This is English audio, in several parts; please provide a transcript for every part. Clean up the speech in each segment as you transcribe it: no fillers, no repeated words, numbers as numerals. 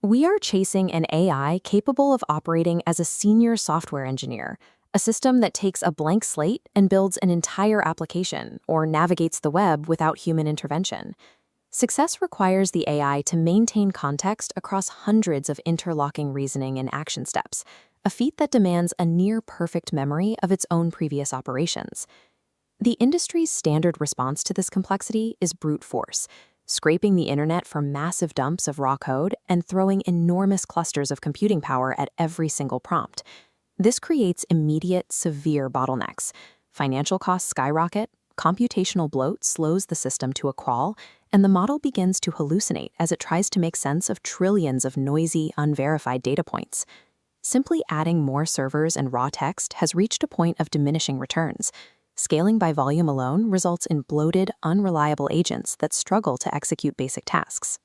We are chasing an AI capable of operating as a senior software engineer, a system that takes a blank slate and builds an entire application or navigates the web without human intervention. Success requires the AI to maintain context across hundreds of interlocking reasoning and action steps, a feat that demands a near-perfect memory of its own previous operations. The industry's standard response to this complexity is brute force, scraping the internet for massive dumps of raw code and throwing enormous clusters of computing power at every single prompt. This creates immediate, severe bottlenecks. Financial costs skyrocket, computational bloat slows the system to a crawl, and the model begins to hallucinate as it tries to make sense of trillions of noisy, unverified data points. Simply adding more servers and raw text has reached a point of diminishing returns. Scaling by volume alone results in bloated, unreliable agents that struggle to execute basic tasks.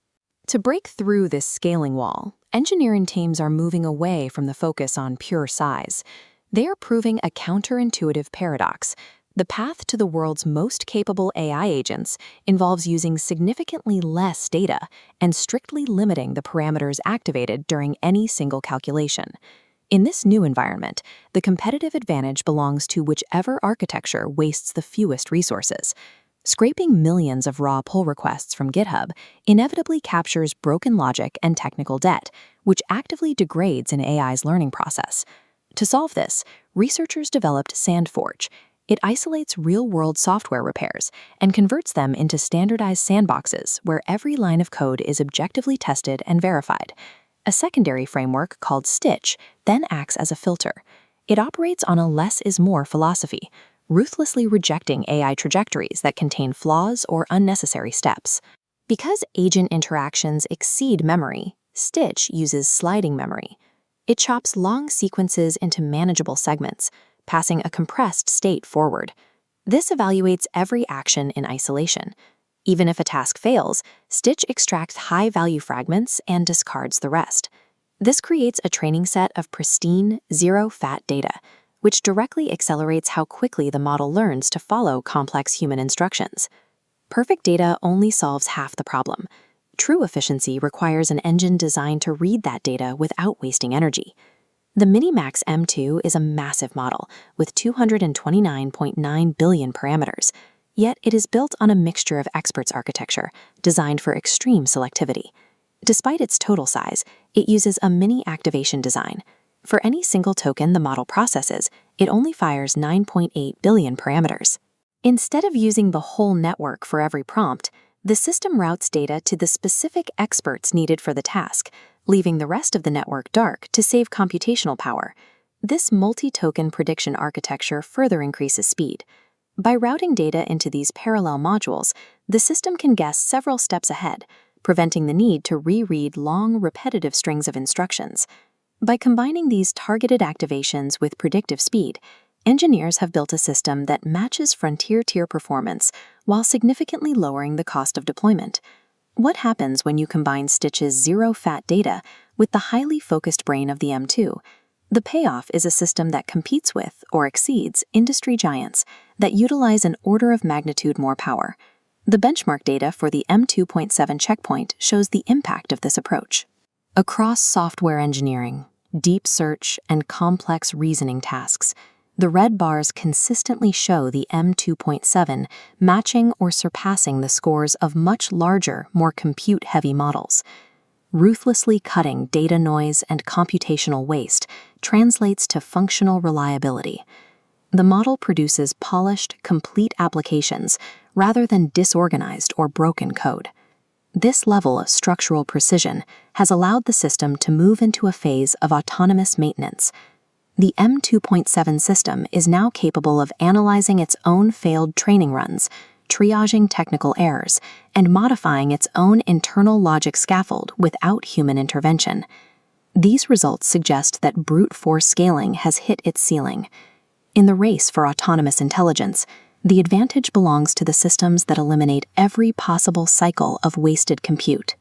To break through this scaling wall, engineering teams are moving away from the focus on pure size. They are proving a counterintuitive paradox. The path to the world's most capable AI agents involves using significantly less data and strictly limiting the parameters activated during any single calculation. In this new environment, the competitive advantage belongs to whichever architecture wastes the fewest resources. Scraping millions of raw pull requests from GitHub inevitably captures broken logic and technical debt, which actively degrades an AI's learning process. To solve this, researchers developed SandForge. It isolates real-world software repairs and converts them into standardized sandboxes where every line of code is objectively tested and verified. A secondary framework called Stitch then acts as a filter. It operates on a less is more philosophy, ruthlessly rejecting AI trajectories that contain flaws or unnecessary steps. Because agent interactions exceed memory, Stitch uses sliding memory. It chops long sequences into manageable segments, passing a compressed state forward. This evaluates every action in isolation. Even if a task fails, Stitch extracts high-value fragments and discards the rest. This creates a training set of pristine, zero-fat data, which directly accelerates how quickly the model learns to follow complex human instructions. Perfect data only solves half the problem. True efficiency requires an engine designed to read that data without wasting energy. The MiniMax M2 is a massive model with 229.9 billion parameters. Yet it is built on a mixture of experts architecture designed for extreme selectivity. Despite its total size, it uses a mini-activation design. For any single token the model processes, it only fires 9.8 billion parameters. Instead of using the whole network for every prompt, the system routes data to the specific experts needed for the task, leaving the rest of the network dark to save computational power. This multi-token prediction architecture further increases speed. By routing data into these parallel modules, the system can guess several steps ahead, preventing the need to reread long, repetitive strings of instructions. By combining these targeted activations with predictive speed, engineers have built a system that matches frontier-tier performance while significantly lowering the cost of deployment. What happens when you combine Stitch's zero-fat data with the highly focused brain of the M2? The payoff is a system that competes with, or exceeds, industry giants that utilize an order of magnitude more power. The benchmark data for the M2.7 checkpoint shows the impact of this approach. Across software engineering, deep search, and complex reasoning tasks, the red bars consistently show the M2.7 matching or surpassing the scores of much larger, more compute-heavy models. Ruthlessly cutting data noise and computational waste translates to functional reliability. The model produces polished, complete applications rather than disorganized or broken code. This level of structural precision has allowed the system to move into a phase of autonomous maintenance. The M2.7 system is now capable of analyzing its own failed training runs, triaging technical errors, and modifying its own internal logic scaffold without human intervention. These results suggest that brute force scaling has hit its ceiling. In the race for autonomous intelligence, the advantage belongs to the systems that eliminate every possible cycle of wasted compute.